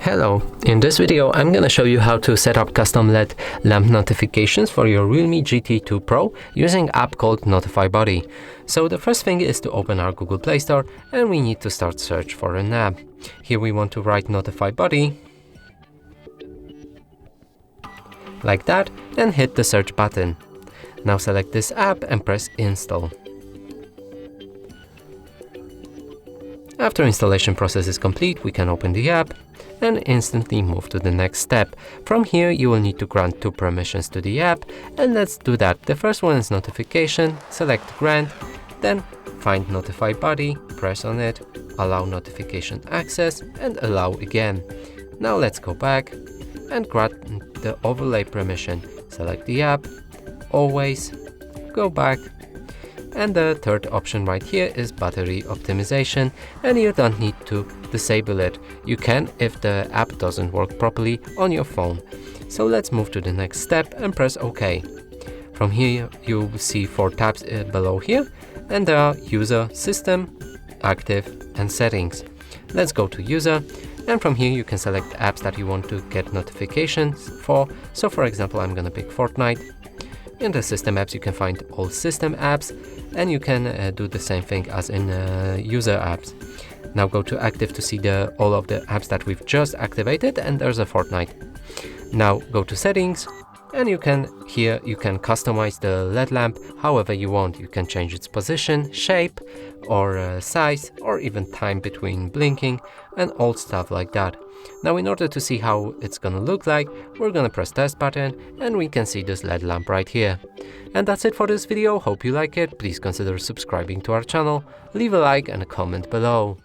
Hello, in this video I'm gonna show you how to set up custom LED lamp notifications for your REALME GT 2 Pro using app called Notify Body. So the first thing is to open our Google Play Store and we need to start search for an app. Here we want to write Notify Body, like that, and hit the search button. Now select this app and press install. After installation process is complete, we can open the app and instantly move to the next step. From here you will need to grant 2 permissions to the app, and let's do that. The first one is notification, select grant, then find Notify Body, press on it, allow notification access and allow again. Now let's go back and grant the overlay permission. Select the app, always, go back, and the third option right here is battery optimization, and you don't need to disable it. You can if the app doesn't work properly on your phone. So let's move to the next step and press OK. From here you will see 4 tabs below here, and there are user, system, active and settings. Let's go to user, and from here you can select apps that you want to get notifications for. So for example, I'm gonna pick Fortnite. In the system apps you can find all system apps, and you can do the same thing as in user apps. Now go to active to see all of the apps that we've just activated, and there's a Fortnite. Now go to settings, and you can customize the LED lamp however you want. You can change its position, shape or size, or even time between blinking and all stuff like that. Now in order to see how it's gonna look like, we're gonna press test button and we can see this LED lamp right here. And that's it for this video. Hope you like it. Please consider subscribing to our channel, leave a like and a comment below.